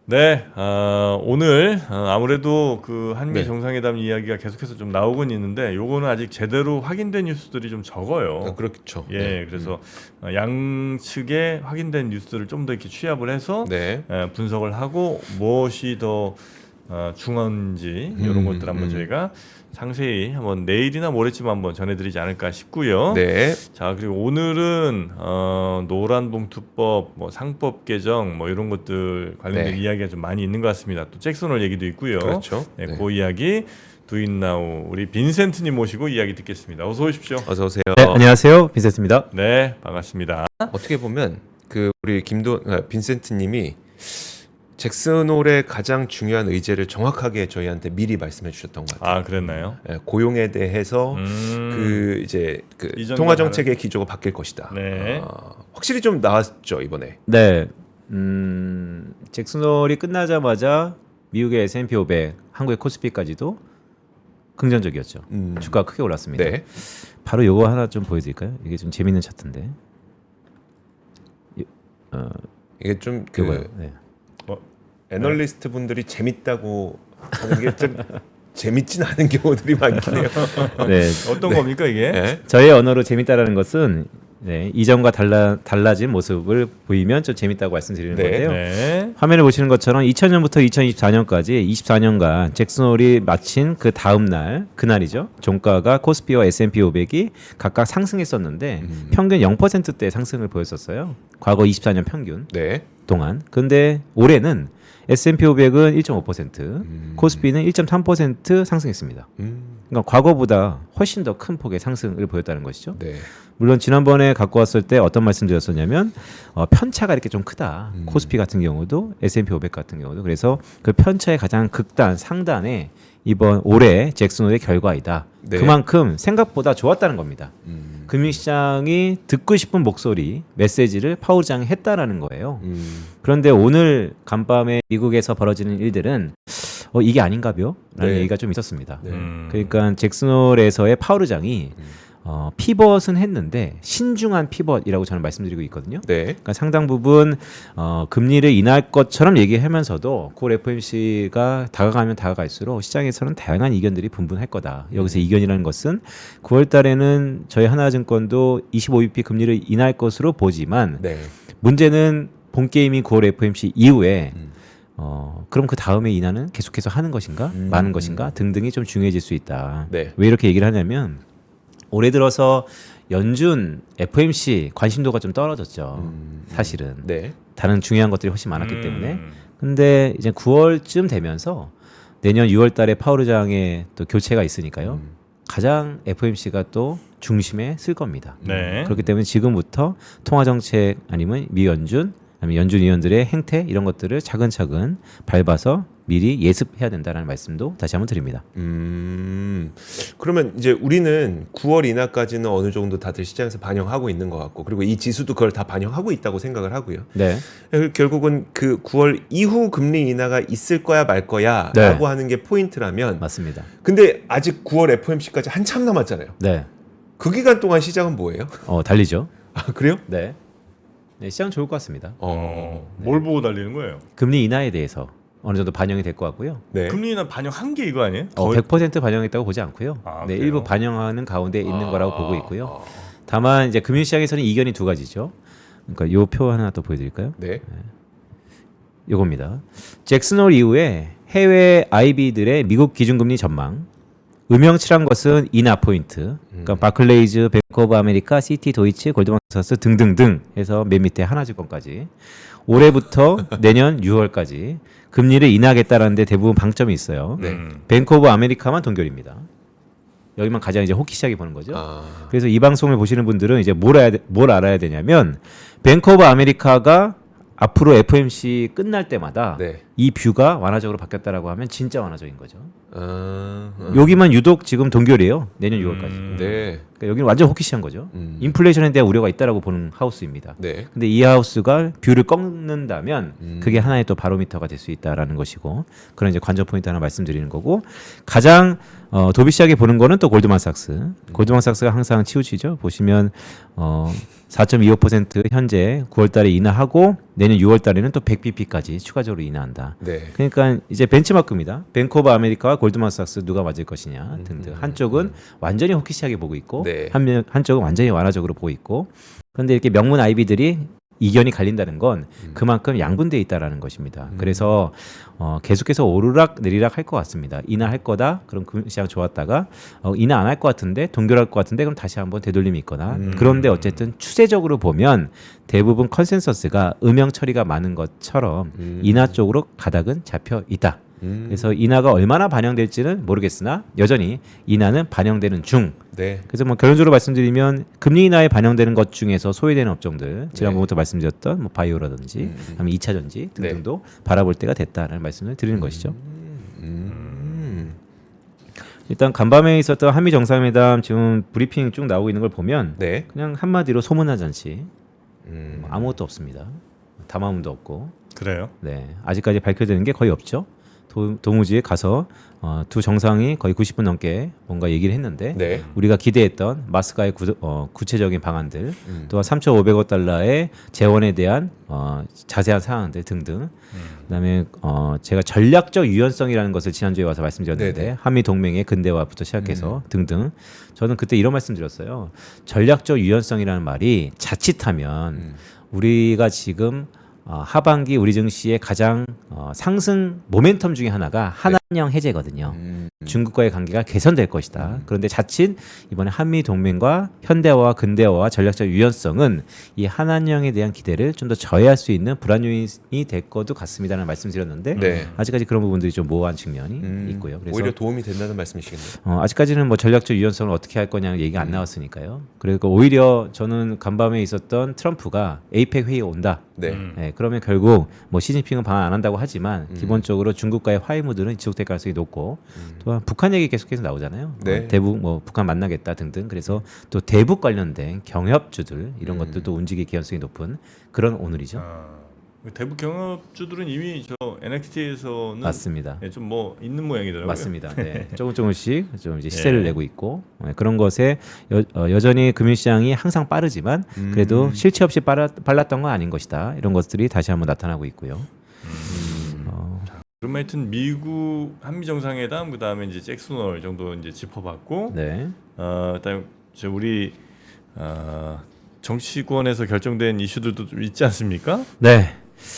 네, 오늘 아무래도 그 한미 네. 정상회담 이야기가 계속해서 좀 나오곤 있는데 요거는 아직 제대로 확인된 뉴스들이 좀 적어요. 그렇죠. 예, 네. 그래서 양측의 확인된 뉴스를 좀 더 이렇게 취합을 해서 네. 분석을 하고 무엇이 더 중요한지 이런 것들 한번 저희가 상세히 한번 내일이나 모레쯤 한번 전해드리지 않을까 싶고요. 네. 자, 그리고 오늘은 노란봉투법, 뭐 상법 개정, 뭐 이런 것들 관련된 네. 이야기가 좀 많이 있는 것 같습니다. 또 잭슨홀 얘기도 있고요. 그렇죠. 네, 네. 그 이야기 두인나우 우리 빈센트님 모시고 이야기 듣겠습니다. 어서 오십시오. 어서 오세요. 네, 안녕하세요. 빈센트입니다. 네, 반갑습니다. 어떻게 보면 우리 빈센트님이 잭슨홀의 가장 중요한 의제를 정확하게 저희한테 미리 말씀해 주셨던 것 같아요. 아, 그랬나요? 고용에 대해서 이전과 통화 정책의 기조가 바뀔 것이다. 네. 확실히 좀 나왔죠 이번에. 네, 잭슨홀이 끝나자마자 미국의 S&P 500, 한국의 코스피까지도 긍정적이었죠. 주가가 크게 올랐습니다. 네. 바로 요거 하나 좀 보여드릴까요? 이게 좀 재밌는 차트인데. 이게 좀 그거요. 네. 애널리스트 분들이 재밌다고 하는 게 좀 재밌진 않은 경우들이 많긴 해요. 네, 어떤 겁니까 이게? 네. 저의 언어로 재밌다라는 것은 이전과 달라진 모습을 보이면 좀 재밌다고 말씀드리는 네. 건데요. 네. 화면을 보시는 것처럼 2000년부터 2024년까지 24년간 잭슨홀이 마친 그 다음 날 그날이죠. 종가가 코스피와 S&P 500이 각각 상승했었는데 평균 0%대 상승을 보였었어요. 과거 24년 평균 네. 동안. 근데 올해는 S&P 500은 1.5%, 코스피는 1.3% 상승했습니다. 그러니까 과거보다 훨씬 더 큰 폭의 상승을 보였다는 것이죠. 네. 물론 지난번에 갖고 왔을 때 어떤 말씀드렸었냐면 편차가 이렇게 좀 크다. 코스피 같은 경우도 S&P 500 같은 경우도 그래서 그 편차의 가장 극단 상단에 이번 올해 잭슨홀의 결과이다. 네. 그만큼 생각보다 좋았다는 겁니다. 금융시장이 듣고 싶은 목소리, 메시지를 파우장이 했다라는 거예요. 그런데 오늘 간밤에 미국에서 벌어지는 일들은 이게 아닌가벼? 라는 네. 얘기가 좀 있었습니다. 네. 그러니까 잭슨홀에서의 파우르장이 피벗은 했는데 신중한 피벗이라고 저는 말씀드리고 있거든요. 네. 그러니까 상당 부분 금리를 인하할 것처럼 얘기하면서도 9월 FOMC가 다가가면 다가갈수록 시장에서는 다양한 이견들이 분분할 거다. 여기서 이견이라는 것은 9월 달에는 저희 하나증권도 25bp 금리를 인하할 것으로 보지만 네. 문제는 본 게임인 9월 FOMC 이후에 그럼 그 다음에 인하는 계속해서 하는 것인가, 많은 것인가 등등이 좀 중요해질 수 있다. 네. 왜 이렇게 얘기를 하냐면 올해 들어서 연준 FOMC 관심도가 좀 떨어졌죠. 사실은 네. 다른 중요한 것들이 훨씬 많았기 때문에. 근데 이제 9월쯤 되면서 내년 6월 달에 파월 의장의 또 교체가 있으니까요. 가장 FOMC가 또 중심에 쓸 겁니다. 네. 그렇기 때문에 지금부터 통화 정책 아니면 미 연준 아니면 연준 위원들의 행태 이런 것들을 차근차근 밟아서 미리 예습해야 된다는 말씀도 다시 한번 드립니다. 그러면 이제 우리는 9월 인하까지는 어느 정도 다들 시장에서 반영하고 있는 것 같고, 그리고 이 지수도 그걸 다 반영하고 있다고 생각을 하고요. 네. 결국은 그 9월 이후 금리 인하가 있을 거야 말 거야라고 네. 하는 게 포인트라면, 맞습니다. 근데 아직 9월 FOMC까지 한참 남았잖아요. 네. 그 기간 동안 시장은 뭐예요? 달리죠. 아, 그래요? 네. 네, 시장 좋을 것 같습니다. 뭘 보고 달리는 거예요? 금리 인하에 대해서 어느 정도 반영이 될 것 같고요. 네. 금리는 반영한 게 이거 아니에요? 100% 반영했다고 보지 않고요. 아, 네, 그래요? 일부 반영하는 가운데 있는 거라고 보고 있고요. 다만 이제 금융시장에서는 이견이 두 가지죠. 그러니까 요 표 하나 또 보여드릴까요? 네. 요겁니다. 잭슨홀 이후에 해외 IB들의 미국 기준금리 전망. 음영칠한 것은 인하 포인트. 그러니까 바클레이즈, 뱅크 오브 아메리카, 시티 도이치, 골드만삭스 등등등 해서 맨 밑에 하나증권까지 올해부터 내년 6월까지 금리를 인하하겠다라는 데 대부분 방점이 있어요. 네. 뱅크 오브 아메리카만 동결입니다. 여기만 가장 이제 호기시하게 보는 거죠. 그래서 이 방송을 보시는 분들은 이제 뭘 알아야 되냐면 뱅크 오브 아메리카가 앞으로 FOMC 끝날 때마다 네. 이 뷰가 완화적으로 바뀌었다라고 하면 진짜 완화적인 거죠. 여기만 유독 지금 동결이에요. 내년 6월까지. 네. 그러니까 여기는 완전 호키시한 거죠. 인플레이션에 대한 우려가 있다라고 보는 하우스입니다. 네. 근데 이 하우스가 뷰를 꺾는다면 그게 하나의 또 바로미터가 될 수 있다라는 것이고 그런 이제 관전 포인트 하나 말씀드리는 거고 가장 도비시하게 보는 거는 또 골드만삭스. 골드만삭스가 항상 치우치죠. 보시면 4.25% 현재 9월달에 인하하고 내년 6월달에는 또 100bp까지 추가적으로 인하한다. 네. 그러니까 이제 벤치마크입니다. 뱅크 오브 아메리카와 골드만삭스 누가 맞을 것이냐 등등. 한쪽은 완전히 호키시하게 보고 있고 네. 한쪽은 완전히 완화적으로 보고 있고 그런데 이렇게 명문 아이비들이 이견이 갈린다는 건 그만큼 양분되어 있다라는 것입니다. 그래서 계속해서 오르락 내리락 할 것 같습니다. 인하할 거다. 그럼 금시장 좋았다가 인하 안 할 것 같은데 동결할 것 같은데 그럼 다시 한번 되돌림이 있거나 그런데 어쨌든 추세적으로 보면 대부분 컨센서스가 음영 처리가 많은 것처럼 인하 쪽으로 가닥은 잡혀 있다. 그래서 인하가 얼마나 반영될지는 모르겠으나 여전히 인하는 반영되는 중. 네. 그래서 뭐 결론적으로 말씀드리면 금리 인하에 반영되는 것 중에서 소외되는 업종들 지난번부터 말씀드렸던 뭐 바이오라든지 아니면 2차 전지 등등도 바라볼 때가 됐다라는 말씀을 드리는 것이죠. 일단 간밤에 있었던 한미 정상회담 지금 브리핑 쭉 나오고 있는 걸 보면 네. 그냥 한마디로 소문하잔치 뭐 아무것도 없습니다. 담화문도 없고 그래요? 네 아직까지 밝혀지는 게 거의 없죠. 도무지에 가서 두 정상이 거의 90분 넘게 뭔가 얘기를 했는데 네. 우리가 기대했던 마스카의 구체적인 방안들 또한 3,500억 달러의 재원에 대한 자세한 사항들 등등 그다음에 제가 전략적 유연성이라는 것을 지난주에 와서 말씀드렸는데 네네. 한미 동맹의 근대화부터 시작해서 등등 저는 그때 이런 말씀드렸어요. 전략적 유연성이라는 말이 자칫하면 우리가 지금 하반기 우리 증시의 가장 상승 모멘텀 중에 하나가 한한령 해제거든요. 중국과의 관계가 개선될 것이다. 그런데 자칫 이번에 한미 동맹과 현대화와 근대화와 전략적 유연성은 이 한한령에 대한 기대를 좀 더 저해할 수 있는 불안 요인이 될 것도 같습니다라는 말씀드렸는데 네. 아직까지 그런 부분들이 좀 모호한 측면이 있고요. 그래서 오히려 도움이 된다는 말씀이시겠네요. 아직까지는 뭐 전략적 유연성을 어떻게 할 거냐는 얘기가 안 나왔으니까요. 그리고 오히려 저는 간밤에 있었던 트럼프가 에이펙 회의에 온다. 네. 네, 그러면 결국 뭐 시진핑은 방한 안 한다고 하지만 기본적으로 중국과의 화해 무드는 지속될 가능성이 높고 또한 북한 얘기 계속해서 나오잖아요. 네. 대북 뭐 북한 만나겠다 등등. 그래서 또 대북 관련된 경협주들 이런 것들도 움직일 개연성이 높은 그런 오늘이죠. 대북 경협주들은 이미 저 NXT에서는 맞습니다. 좀 뭐 있는 모양이더라고요. 맞습니다. 네. 조금씩 좀 이제 시세를 내고 있고 그런 것에 여전히 금융시장이 항상 빠르지만 그래도 실체 없이 빨랐던 건 아닌 것이다. 이런 것들이 다시 한번 나타나고 있고요. 그럼 하여튼 미국 한미 정상회담 그다음에 이제 잭슨홀 정도 이제 짚어봤고, 네. 그다음에 우리 정치권에서 결정된 이슈들도 좀 있지 않습니까? 네.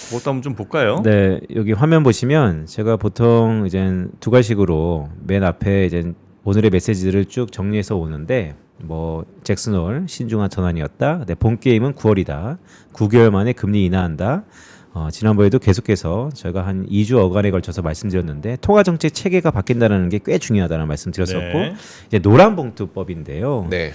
그것도 한번 좀 볼까요? 네, 여기 화면 보시면 제가 보통 이제 두 가지식으로 맨 앞에 이제 오늘의 메시지들을 쭉 정리해서 오는데 뭐 잭슨홀 신중한 전환이었다. 네, 본 게임은 9월이다. 9개월 만에 금리 인하한다. 지난번에도 계속해서 저희가 한 2주 어간에 걸쳐서 말씀드렸는데 통화정책 체계가 바뀐다는 게 꽤 중요하다는 말씀드렸었고 네. 이제 노란봉투법인데요. 네.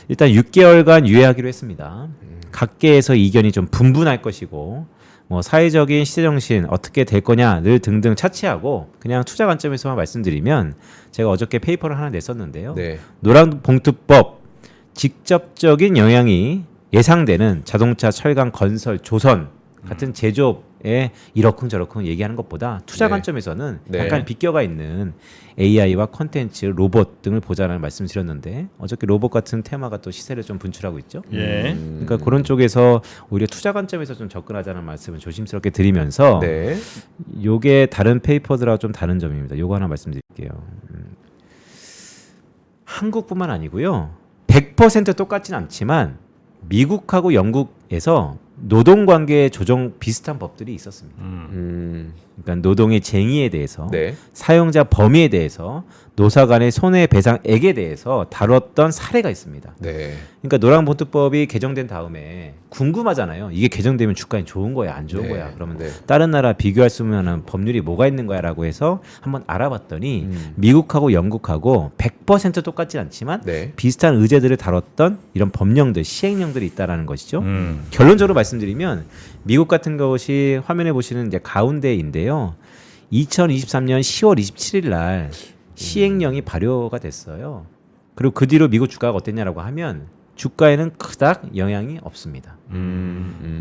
일단 6개월간 유예하기로 했습니다. 각계에서 이견이 좀 분분할 것이고 뭐 사회적인 시대정신 어떻게 될 거냐를 등등 차치하고 그냥 투자 관점에서만 말씀드리면 제가 어저께 페이퍼를 하나 냈었는데요. 네. 노란봉투법 직접적인 영향이 예상되는 자동차, 철강, 건설, 조선 같은 제조업에 이러쿵저러쿵 얘기하는 것보다 투자 네. 관점에서는 네. 약간 비껴가 있는 AI와 콘텐츠, 로봇 등을 보자는 말씀을 드렸는데 어저께 로봇 같은 테마가 또 시세를 좀 분출하고 있죠. 예. 그러니까 그런 쪽에서 오히려 투자 관점에서 좀 접근하자는 말씀을 조심스럽게 드리면서 네. 요게 다른 페이퍼들하고 좀 다른 점입니다. 요거 하나 말씀드릴게요. 한국뿐만 아니고요. 100% 똑같진 않지만 미국하고 영국에서 노동관계 조정 비슷한 법들이 있었습니다. 그러니까 노동의 쟁의에 대해서 네. 사용자 범위에 대해서 노사 간의 손해배상액에 대해서 다뤘던 사례가 있습니다. 네. 그러니까 노란봉투법이 개정된 다음에 궁금하잖아요. 이게 개정되면 주가는 좋은 거야, 안 좋은 네. 거야? 그러면 네. 다른 나라 비교할 수 있는 법률이 뭐가 있는 거야라고 해서 한번 알아봤더니 미국하고 영국하고 100% 똑같지 않지만 네. 비슷한 의제들을 다뤘던 이런 법령들, 시행령들이 있다라는 것이죠. 음. 결론적으로 말씀드리면 미국 같은 것이 화면에 보시는 이제 가운데인데요. 2023년 10월 27일 날 시행령이 발효가 됐어요. 그리고 그 뒤로 미국 주가가 어땠냐라고 하면 주가에는 그닥 영향이 없습니다.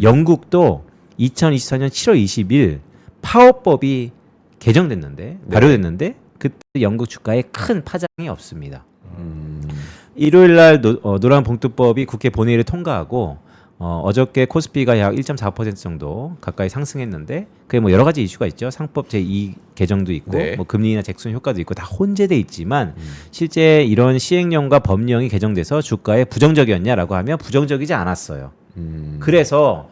영국도 2024년 7월 20일 파업법이 개정됐는데 발효됐는데 그때 영국 주가에 큰 파장이 없습니다. 일요일 날 노란 봉투법이 국회 본회의를 통과하고 어저께 코스피가 약 1.4% 정도 가까이 상승했는데 그게 뭐 여러 가지 이슈가 있죠. 상법 제2 개정도 있고 네. 뭐 금리나 잭슨 효과도 있고 다 혼재돼 있지만 실제 이런 시행령과 법령이 개정돼서 주가에 부정적이었냐라고 하면 부정적이지 않았어요. 그래서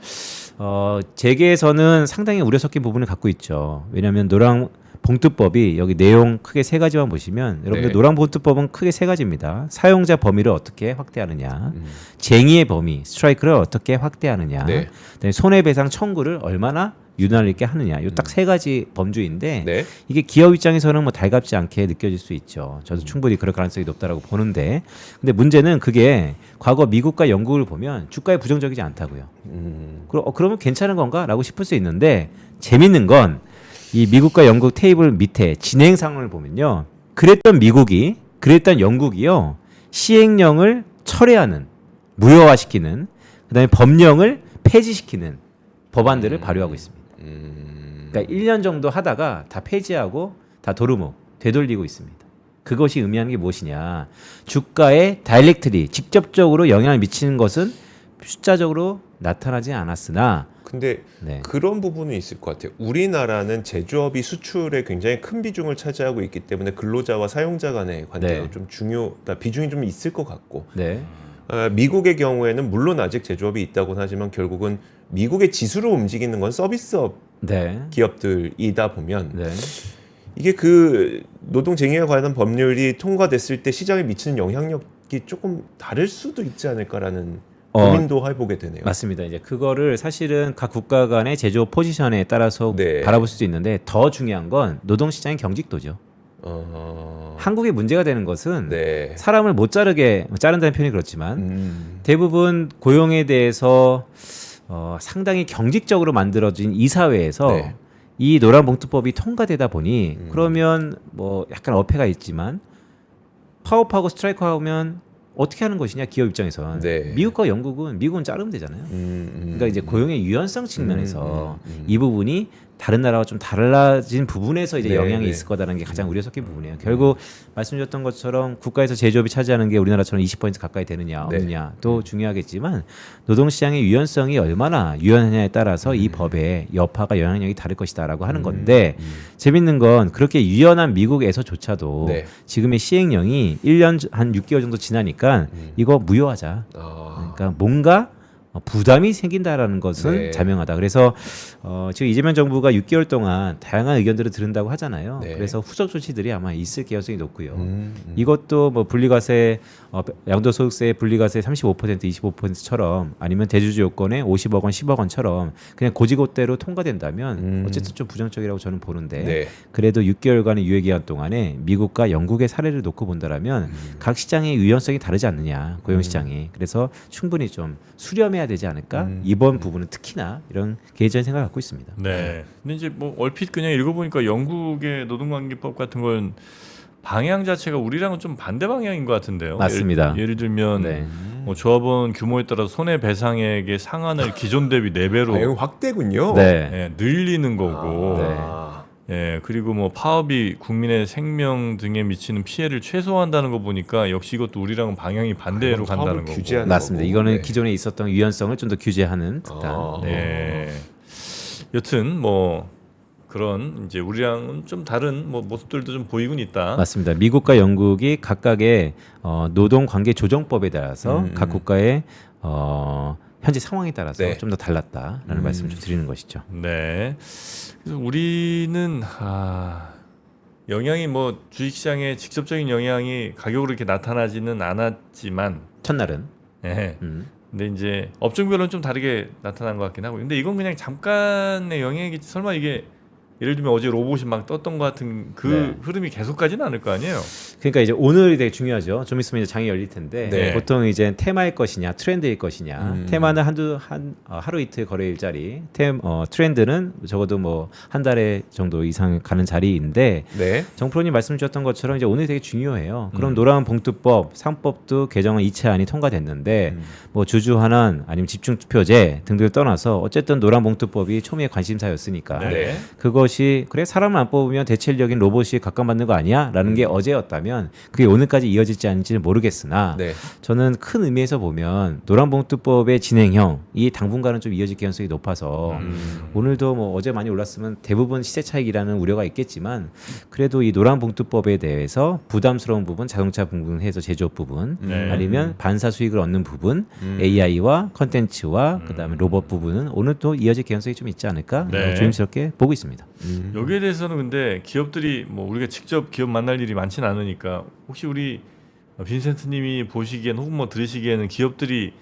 재계에서는 상당히 우려 섞인 부분을 갖고 있죠. 왜냐하면 노랑 봉투법이 여기 내용 크게 세 가지만 보시면 여러분들 네. 노랑 봉투법은 크게 세 가지입니다. 사용자 범위를 어떻게 확대하느냐, 쟁의의 범위 스트라이크를 어떻게 확대하느냐, 네. 그다음에 손해배상 청구를 얼마나 유난히 있게 하느냐. 이 딱 세 가지 범주인데 네. 이게 기업 입장에서는 뭐 달갑지 않게 느껴질 수 있죠. 저도 충분히 그럴 가능성이 높다라고 보는데, 근데 문제는 그게 과거 미국과 영국을 보면 주가에 부정적이지 않다고요. 그러면 괜찮은 건가라고 싶을 수 있는데 재밌는 건 이 미국과 영국 테이블 밑에 진행 상황을 보면요. 그랬던 미국이, 그랬던 영국이요. 시행령을 철회하는, 무효화시키는, 그다음에 법령을 폐지시키는 법안들을 발효하고 있습니다. 그러니까 1년 정도 하다가 다 폐지하고 다 도루묵 되돌리고 있습니다. 그것이 의미하는 게 무엇이냐? 주가에 다이렉트리 직접적으로 영향을 미치는 것은 숫자적으로 나타나지 않았으나 근데 네. 그런 부분은 있을 것 같아요. 우리나라는 제조업이 수출에 굉장히 큰 비중을 차지하고 있기 때문에 근로자와 사용자 간의 관계가 네. 좀 비중이 좀 있을 것 같고 네. 미국의 경우에는 물론 아직 제조업이 있다고는 하지만 결국은 미국의 지수로 움직이는 건 서비스업 네. 기업들이다 보면 네. 이게 그 노동쟁의에 관한 법률이 통과됐을 때 시장에 미치는 영향력이 조금 다를 수도 있지 않을까라는 고민도 해보게 되네요. 맞습니다. 이제 그거를 사실은 각 국가 간의 제조업 포지션에 따라서 네. 바라볼 수도 있는데 더 중요한 건 노동시장의 경직도죠. 한국의 문제가 되는 것은 네. 사람을 못 자른다는 표현이 그렇지만 대부분 고용에 대해서 상당히 경직적으로 만들어진 이 사회에서 네. 이 노란봉투법이 통과되다 보니 그러면 뭐 약간 어폐가 있지만 파업하고 스트라이크하면 어떻게 하는 것이냐 기업 입장에서는 네. 미국과 영국은 자르면 되잖아요. 그러니까 이제 고용의 유연성 측면에서 이 부분이 다른 나라와 좀 달라진 부분에서 이제 네, 영향이 네. 있을 거다라는 게 가장 우려 섞인 부분이에요. 결국 말씀드렸던 것처럼 국가에서 제조업이 차지하는 게 우리나라처럼 20% 가까이 되느냐 네. 없느냐도 중요하겠지만 노동시장의 유연성이 얼마나 유연하냐에 따라서 이 법의 여파가 영향력이 다를 것이다라고 하는 건데 재밌는 건 그렇게 유연한 미국에서조차도 네. 지금의 시행령이 1년 한 6개월 정도 지나니까 이거 무효하자. 그러니까 뭔가 부담이 생긴다라는 것은 네. 자명하다. 그래서 지금 이재명 정부가 6개월 동안 다양한 의견들을 들은다고 하잖아요. 네. 그래서 후속 조치들이 아마 있을 개연성이 높고요. 이것도 뭐 분리과세, 양도소득세 분리과세 35%, 25%처럼 아니면 대주주 요건에 50억 원, 10억 원처럼 그냥 고지고대로 통과된다면 어쨌든 좀 부정적이라고 저는 보는데 네. 그래도 6개월간의 유예기간 동안에 미국과 영국의 사례를 놓고 본다라면 각 시장의 유연성이 다르지 않느냐 고용시장이 그래서 충분히 좀 수렴해야 되지 않을까 이번 부분은 특히나 이런 개인적인 생각을 갖고 있습니다. 네. 근데 이제 뭐 얼핏 그냥 읽어보니까 영국의 노동관계법 같은 건 방향 자체가 우리랑은 좀 반대 방향인 것 같은데요. 맞습니다. 예를 들면 네. 뭐 조합원 규모에 따라 손해배상액의 상한을 기존 대비 4배로 이거 확대군요. 네. 늘리는 거고 아. 예, 그리고 뭐 파업이 국민의 생명 등에 미치는 피해를 최소화한다는 거 보니까 역시 이것도 우리랑은 방향이 반대로 그럼 간다는 사업을 거고. 규제하는 맞습니다. 거고. 이거는 네. 기존에 있었던 유연성을 좀 더 규제하는 듯한. 네. 여튼 뭐 그런 이제 우리랑은 좀 다른 뭐 모습들도 좀 보이곤 있다. 맞습니다. 미국과 영국이 각각의 노동 관계 조정법에 따라서 각 국가의 현재 상황에 따라서 네. 좀 더 달랐다라는 말씀을 좀 드리는 것이죠. 네. 그래서 우리는 영향이 뭐 주식시장에 직접적인 영향이 가격으로 이렇게 나타나지는 않았지만, 첫날은 예. 근데 이제 업종별로는 좀 다르게 나타난 것 같긴 하고, 근데 이건 그냥 잠깐의 영향이겠지. 설마 이게 예를 들면 어제 로봇이 막 떴던 것 같은 그 네. 흐름이 계속 가지는 않을 거 아니에요. 그러니까 이제 오늘이 되게 중요하죠. 좀 있으면 이제 장이 열릴 텐데 네. 보통 이제 테마일 것이냐 트렌드일 것이냐. 테마는 하루 이틀 거래일짜리, 트렌드는 적어도 뭐 한 달에 정도 이상 가는 자리인데 네. 정프로님 말씀 주셨던 것처럼 이제 오늘 되게 중요해요. 그럼 노란 봉투법, 상법도 개정안 2차안이 통과됐는데 뭐 주주환원 아니면 집중투표제 등등을 떠나서 어쨌든 노란 봉투법이 초미의 관심사였으니까 네. 그것이 그래 사람을 안 뽑으면 대체력인 로봇이 각광받는 거 아니야? 라는 게 어제였다면 그게 오늘까지 이어질지 않을지는 모르겠으나 네. 저는 큰 의미에서 보면 노란봉투법의 진행형이 당분간은 좀 이어질 가능성이 높아서 오늘도 뭐 어제 많이 올랐으면 대부분 시세 차익이라는 우려가 있겠지만 그래도 이 노란봉투법에 대해서 부담스러운 부분 자동차 부분 해서 제조업 부분 네. 아니면 반사 수익을 얻는 부분 AI와 컨텐츠와 그다음에 로봇 부분은 오늘 또 이어질 가능성이 좀 있지 않을까 네. 조심스럽게 보고 있습니다. 여기에 대해서는 근데 기업들이 뭐 우리가 직접 기업 만날 일이 많지는 않으니까 혹시 우리 빈센트님이 보시기엔 혹은 뭐 들으시기에는 기업들이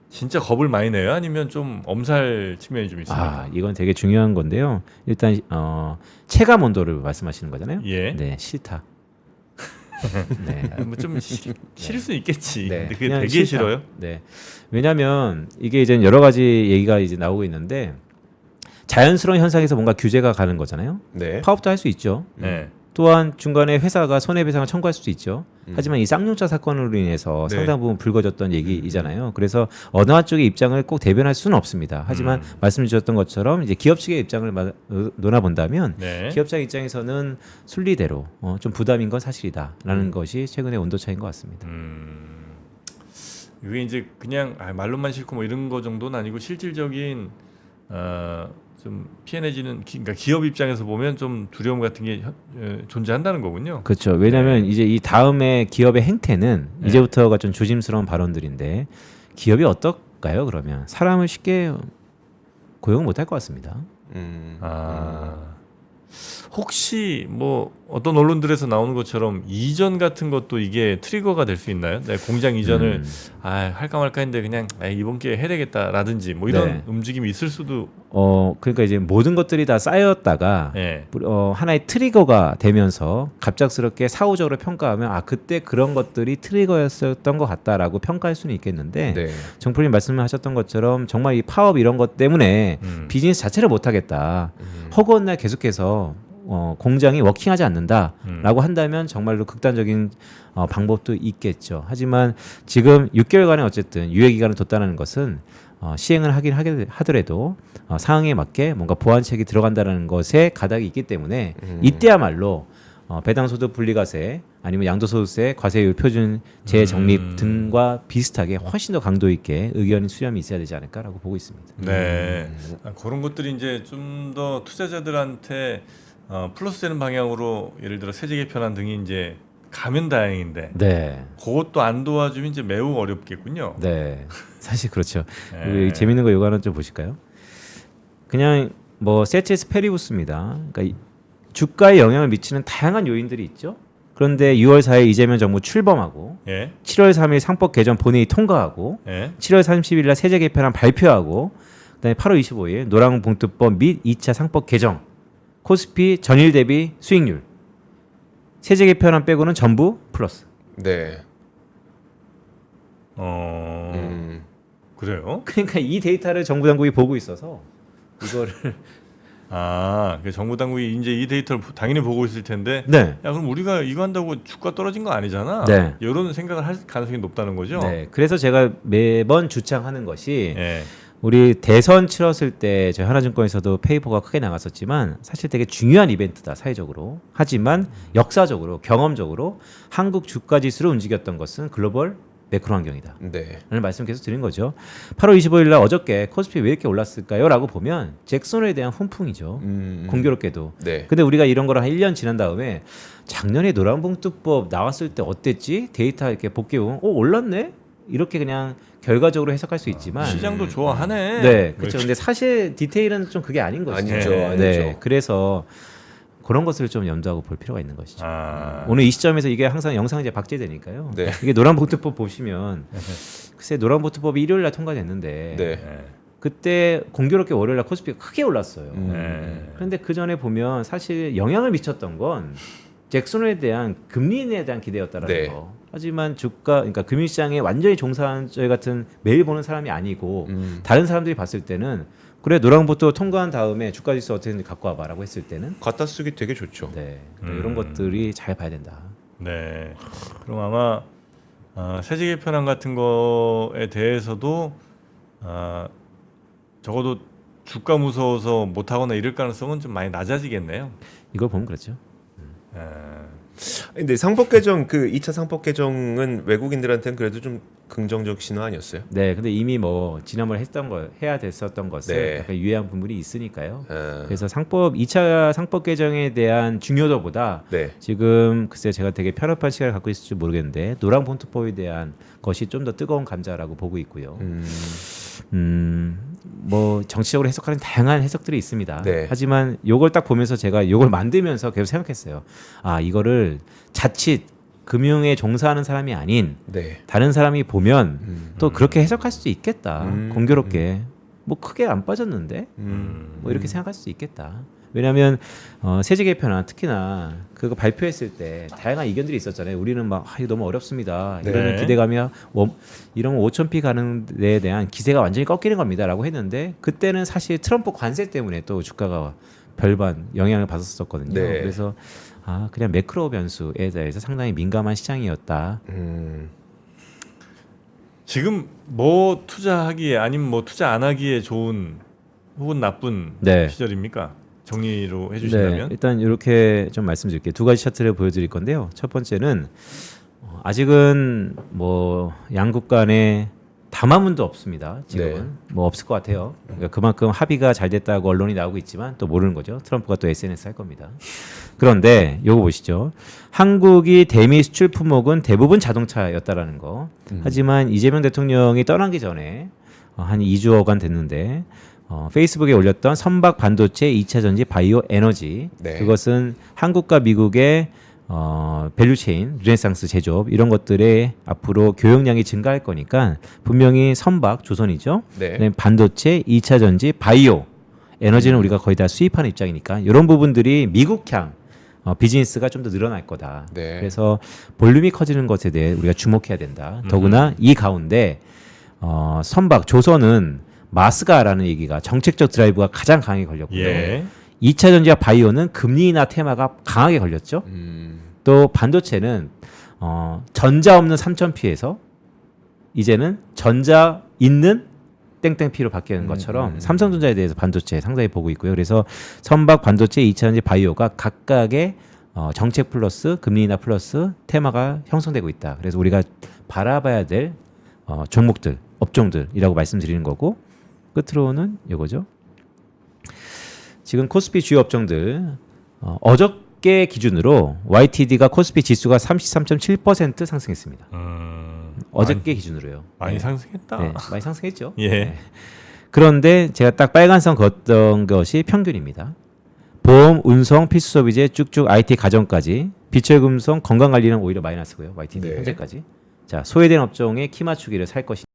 진짜 겁을 많이 내요? 아니면 좀 엄살 측면이 좀 있습니까? 이건 되게 중요한 건데요. 일단 체감 온도를 말씀하시는 거잖아요. 예. 네, 싫다. 네. 뭐좀 싫을 수 있겠지. 네, 근데 그게 그냥 되게 싫다. 싫어요. 네. 왜냐하면 이게 이제 여러 가지 얘기가 이제 나오고 있는데 자연스러운 현상에서 뭔가 규제가 가는 거잖아요. 네. 파업도 할 수 있죠. 네. 또한 중간에 회사가 손해배상을 청구할 수도 있죠. 하지만 이 쌍용차 사건으로 인해서 네. 상당 부분 불거졌던 얘기이잖아요. 그래서 어느 한쪽의 입장을 꼭 대변할 수는 없습니다. 하지만 말씀 주셨던 것처럼 이제 기업 측의 입장을 논아본다면 네. 기업장 입장에서는 순리대로 좀 부담인 건 사실이다라는 것이 최근의 온도 차이인 것 같습니다. 이게 이제 그냥 말로만 싫고 뭐 이런 거 정도는 아니고 실질적인 좀 피해내지는 그러니까 기업 입장에서 보면 좀 두려움 같은 게 존재한다는 거군요. 그렇죠. 왜냐하면 이제 이 다음에 기업의 행태는 이제부터가 좀 조심스러운 발언들인데 기업이 어떨까요? 그러면 사람을 쉽게 고용 못할 것 같습니다. 혹시 뭐 어떤 언론들에서 나오는 것처럼 이전 같은 것도 이게 트리거가 될 수 있나요? 내 공장 이전을 할까 말까 했는데 그냥 이번 기회에 해야 되겠다라든지 뭐 이런 네. 움직임이 있을 수도. 그러니까 이제 모든 것들이 다 쌓였다가 예. 하나의 트리거가 되면서 갑작스럽게 사후적으로 평가하면 그때 그런 것들이 트리거였었던 것 같다라고 평가할 수는 있겠는데 네. 정프로님 말씀하셨던 것처럼 정말 이 파업 이런 것 때문에 비즈니스 자체를 못하겠다. 허구한 날 계속해서 공장이 워킹하지 않는다라고 한다면 정말로 극단적인 방법도 있겠죠. 하지만 지금 6개월간의 어쨌든 유예 기간을 뒀다는 것은 시행을 하긴 하더라도 상황에 맞게 뭔가 보완책이 들어간다는 것에 가닥이 있기 때문에 이때야말로 배당소득 분리과세 아니면 양도소득세 과세율 표준 재정립 등과 비슷하게 훨씬 더 강도 있게 의견 수렴이 있어야 되지 않을까라고 보고 있습니다. 네. 그런 것들이 이제 좀 더 투자자들한테 플러스되는 방향으로 예를 들어 세제 개편안 등이 이제 가면 다행인데 네, 그것도 안 도와주면 이제 매우 어렵겠군요. 네, 사실 그렇죠. 네. 그리고 재밌는 거 이거 하나 좀 보실까요? 그냥 뭐 세체스 페리부스입니다. 그러니까 이 주가에 영향을 미치는 다양한 요인들이 있죠. 그런데 6월 4일 이재명 정부 출범하고 예. 7월 3일 상법 개정 본회의 통과하고 예. 7월 30일 날 세제 개편안 발표하고 그다음에 8월 25일 노란봉투법 및 2차 상법 개정 코스피 전일 대비 수익률 세제 개편안 빼고는 전부 플러스. 네. 그래요? 그러니까 이 데이터를 정부 당국이 보고 있어서 이거를 그 정부 당국이 이제 이 데이터를 당연히 보고 있을 텐데 네. 야 그럼 우리가 이거 한다고 주가 떨어진 거 아니잖아. 네. 이런 생각을 할 가능성이 높다는 거죠. 네. 그래서 제가 매번 주창하는 것이 예. 우리 대선 치렀을 때 저희 하나증권에서도 페이퍼가 크게 나갔었지만 사실 되게 중요한 이벤트다 사회적으로. 하지만 역사적으로 경험적으로 한국 주가 지수를 움직였던 것은 글로벌 매크로 환경이다. 네. 라는 말씀 계속 드린 거죠. 8월 25일 날 어저께 코스피 왜 이렇게 올랐을까요? 라고 보면 잭슨홀에 대한 훈풍이죠. 공교롭게도. 네. 근데 우리가 이런 거를 한 1년 지난 다음에 작년에 노란봉투법 나왔을 때 어땠지? 데이터 이렇게 복귀해보면 올랐네? 이렇게 그냥 결과적으로 해석할 수 있지만 시장도 좋아하네. 네, 그렇죠. 근데 사실 디테일은 좀 그게 아닌 거죠. 아니죠, 네. 아니죠. 네, 그래서 그런 것을 좀 염두하고 볼 필요가 있는 것이죠. 아. 오늘 이 시점에서 이게 항상 영상이 이제 박제되니까요. 네. 이게 노란봉투법 보시면 글쎄 노란봉투법이 일요일 날 통과됐는데 네. 네. 그때 공교롭게 월요일날 코스피가 크게 올랐어요. 네. 그런데 그 전에 보면 사실 영향을 미쳤던 건 잭슨홀에 대한 금리 인하에 대한 기대였다라는 네. 거. 하지만 주가, 그러니까 금융시장에 완전히 종사한 저희 같은 매일 보는 사람이 아니고 다른 사람들이 봤을 때는 그래 노랑부터 통과한 다음에 주가지수 어떻게든지 갖고 와봐라고 했을 때는 갖다 쓰기 되게 좋죠. 네 이런 것들이 잘 봐야 된다. 네. 그럼 아마 세제 개편안 같은 거에 대해서도 적어도 주가 무서워서 못 하거나 이럴 가능성은 좀 많이 낮아지겠네요. 이걸 보면 그렇죠. 근데 상법 개정 그 2차 상법 개정은 외국인들한테는 그래도 좀 긍정적 신호 아니었어요? 네, 근데 이미 뭐 지난번에 해야 됐었던 것을 네. 약간 유예한 부분이 있으니까요. 아, 그래서 2차 상법 개정에 대한 중요도보다 네. 지금 글쎄 제가 되게 편협한 시각을 갖고 있을지 모르겠는데 노랑 폰트포에 대한 것이 좀 더 뜨거운 감자라고 보고 있고요. 뭐 정치적으로 해석하는 다양한 해석들이 있습니다. 네. 하지만 요걸 딱 보면서 제가 요걸 만들면서 계속 생각했어요. 아, 이거를 자칫 금융에 종사하는 사람이 아닌 네. 다른 사람이 보면 또 그렇게 해석할 수도 있겠다. 공교롭게 뭐 크게 안 빠졌는데 뭐 이렇게 생각할 수도 있겠다. 왜냐하면 세제 개편안 특히나 그거 발표했을 때 다양한 의견들이 있었잖아요. 우리는 막 이거 너무 어렵습니다. 이러면 네. 기대감이 이러면 5,000피 가는 데에 대한 기세가 완전히 꺾이는 겁니다라고 했는데 그때는 사실 트럼프 관세 때문에 또 주가가 별반 영향을 받았었거든요. 네. 그래서 그냥 매크로 변수에 대해서 상당히 민감한 시장이었다. 지금 뭐 투자하기에 아니면 뭐 투자 안 하기에 좋은 혹은 나쁜 네. 시절입니까? 정리로 네, 해주신다면. 일단 이렇게 좀 말씀드릴게요. 두 가지 차트를 보여드릴 건데요. 첫 번째는 아직은 뭐 양국 간에 담화문도 없습니다. 지금은 네. 뭐 없을 것 같아요. 그러니까 그만큼 합의가 잘 됐다고 언론이 나오고 있지만 또 모르는 거죠. 트럼프가 또 SNS 할 겁니다. 그런데 요거 보시죠. 한국이 대미 수출 품목은 대부분 자동차였다라는 거. 하지만 이재명 대통령이 떠나기 전에 한 2주여간 됐는데 페이스북에 올렸던 선박 반도체 2차 전지 바이오 에너지 네. 그것은 한국과 미국의 밸류체인 르네상스 제조업 이런 것들의 앞으로 교역량이 증가할 거니까 분명히 선박 조선이죠. 네. 그다음에 반도체 2차 전지 바이오 에너지는 우리가 거의 다 수입하는 입장이니까 이런 부분들이 미국향 비즈니스가 좀 더 늘어날 거다. 네. 그래서 볼륨이 커지는 것에 대해 우리가 주목해야 된다. 더구나 이 가운데 선박 조선은 마스가라는 얘기가 정책적 드라이브가 가장 강하게 걸렸고요. 예. 2차 전지와 바이오는 금리 인하 테마가 강하게 걸렸죠. 또 반도체는 전자 없는 3,000P에서 이제는 전자 있는 땡땡P로 바뀌는 것처럼 삼성전자에 대해서 반도체 상당히 보고 있고요. 그래서 선박, 반도체, 2차 전지, 바이오가 각각의 정책 플러스 금리 인하 플러스 테마가 형성되고 있다. 그래서 우리가 바라봐야 될 종목들, 업종들이라고 말씀드리는 거고 끝으로는 이거죠. 지금 코스피 주요 업종들 어저께 기준으로 YTD가 코스피 지수가 33.7% 상승했습니다. 어저께 기준으로요. 많이 네. 상승했다. 네, 많이 상승했죠. 예. 네. 그런데 제가 딱 빨간선 걷던 것이 평균입니다. 보험, 운송, 필수 소비재 쭉쭉 IT 가전까지 비철금속, 건강관리는 오히려 마이너스고요. YTD 네. 현재까지. 자, 소외된 업종의 키 맞추기를 살 것이냐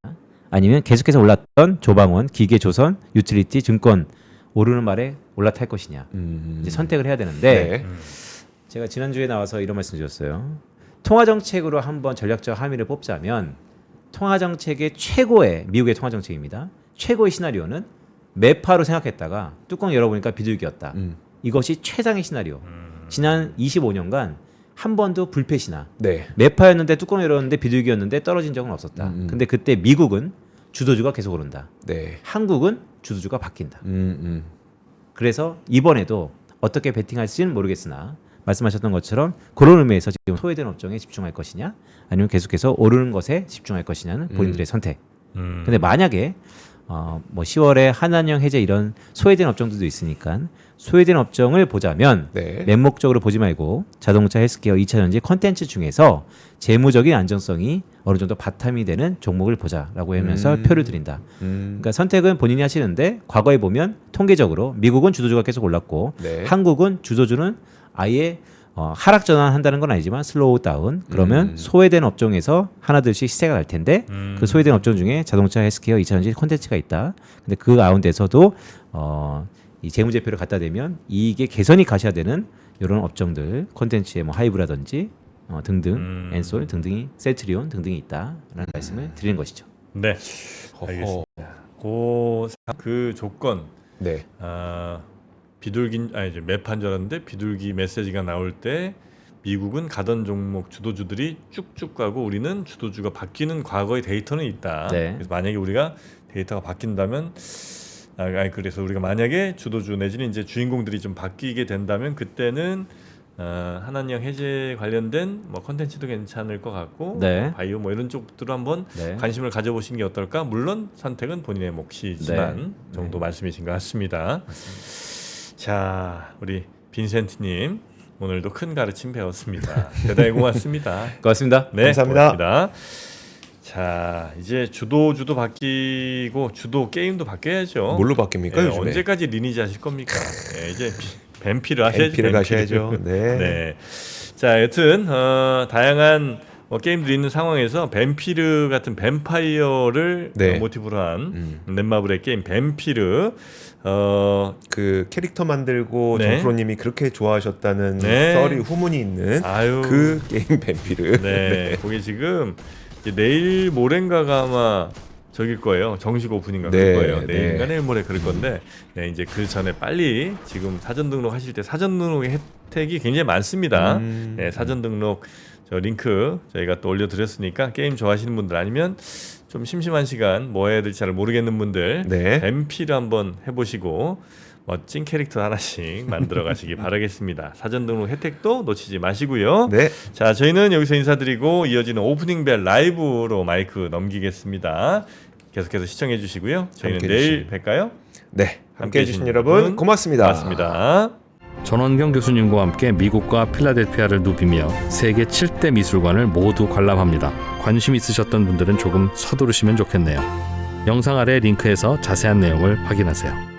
아니면 계속해서 올랐던 조방원, 기계조선, 유틸리티, 증권 오르는 말에 올라탈 것이냐 이제 선택을 해야 되는데 네. 제가 지난주에 나와서 이런 말씀 드렸어요. 통화정책으로 한번 전략적 함의를 뽑자면 통화정책의 최고의 미국의 통화정책입니다. 최고의 시나리오는 매파로 생각했다가 뚜껑 열어보니까 비둘기였다. 이것이 최상의 시나리오. 지난 25년간 한 번도 불패 신화. 네. 매파였는데 뚜껑 열었는데 비둘기였는데 떨어진 적은 없었다. 근데 그때 미국은 주도주가 계속 오른다. 네. 한국은 주도주가 바뀐다. 그래서 이번에도 어떻게 베팅할지는 모르겠으나 말씀하셨던 것처럼 그런 의미에서 지금 소외된 업종에 집중할 것이냐 아니면 계속해서 오르는 것에 집중할 것이냐는 본인들의 선택. 근데 만약에 뭐 10월에 한한령 해제 이런 소외된 업종들도 있으니까 소외된 업종을 보자면 네. 맹목적으로 보지 말고 자동차, 헬스케어, 2차 전지 콘텐츠 중에서 재무적인 안정성이 어느 정도 바탕이 되는 종목을 보자라고 하면서 표를 드린다. 그러니까 선택은 본인이 하시는데 과거에 보면 통계적으로 미국은 주도주가 계속 올랐고 네. 한국은 주도주는 아예 하락 전환한다는 건 아니지만 슬로우 다운. 그러면 소외된 업종에서 하나둘씩 시세가 날 텐데 그 소외된 업종 중에 자동차, 헬스케어, 2차전지 콘텐츠가 있다. 근데 그 가운데서도 이 재무제표를 갖다 대면 이게 개선이 가셔야 되는 이런 업종들 콘텐츠에 뭐 하이브라든지 등등, 엔솔 등등이 셀트리온 등등이 있다라는 말씀을 드리는 것이죠. 네, 알겠습니다. 그 조건 네. 비둘기 이제 매판 줄 알았는데 비둘기 메시지가 나올 때 미국은 가던 종목 주도주들이 쭉쭉 가고 우리는 주도주가 바뀌는 과거의 데이터는 있다. 네. 그래서 만약에 우리가 데이터가 바뀐다면 그래서 우리가 만약에 주도주 내지는 이제 주인공들이 좀 바뀌게 된다면 그때는 한한령 해제 관련된 뭐 컨텐츠도 괜찮을 것 같고 네. 바이오 뭐 이런 쪽들로 한번 네. 관심을 가져보시는 게 어떨까? 물론 선택은 본인의 몫이지만 네. 정도 말씀이신 것 같습니다. 자, 우리 빈센트님 오늘도 큰 가르침 배웠습니다. 대단히 고맙습니다. 고맙습니다. 네, 감사합니다. 고맙습니다. 자, 이제 주도주도 바뀌고 주도 게임도 바뀌어야죠. 뭘로 바뀝니까 예, 요즘에? 언제까지 리니지 하실 겁니까? 예, 이제 뱀피를 하셔야죠. 뱀피를 가셔야죠. 네. 네. 자, 여튼 다양한 게임들이 있는 상황에서 뱀피르 같은 뱀파이어를 네. 모티브로 한 넷마블의 게임 뱀피르 그 캐릭터 만들고 네. 정프로님이 그렇게 좋아하셨다는 네. 썰이 후문이 있는 아유 그 게임 뱀피르. 네, 거기 지금 이제 내일 모레인가가 아마 저길 거예요. 정식 오프닝가 네, 그럴 거예요. 네. 내일인가 내일 모레 그럴 건데 네, 이제 그 전에 빨리 지금 사전 등록하실 때 사전 등록의 혜택이 굉장히 많습니다. 네, 사전 등록 저 링크 저희가 또 올려드렸으니까 게임 좋아하시는 분들 아니면 좀 심심한 시간 뭐 해야 될지 잘 모르겠는 분들 네. 뱀피를 한번 해보시고 멋진 캐릭터 하나씩 만들어 가시기 바라겠습니다. 사전 등록 혜택도 놓치지 마시고요. 네. 자, 저희는 여기서 인사드리고 이어지는 오프닝 벨 라이브로 마이크 넘기겠습니다. 계속해서 시청해 주시고요. 저희는 함께 내일 뵐까요? 네. 함께 해주신 여러분 고맙습니다. 고맙습니다. 전원경 교수님과 함께 미국과 필라델피아를 누비며 세계 7대 미술관을 모두 관람합니다. 관심 있으셨던 분들은 조금 서두르시면 좋겠네요. 영상 아래 링크에서 자세한 내용을 확인하세요.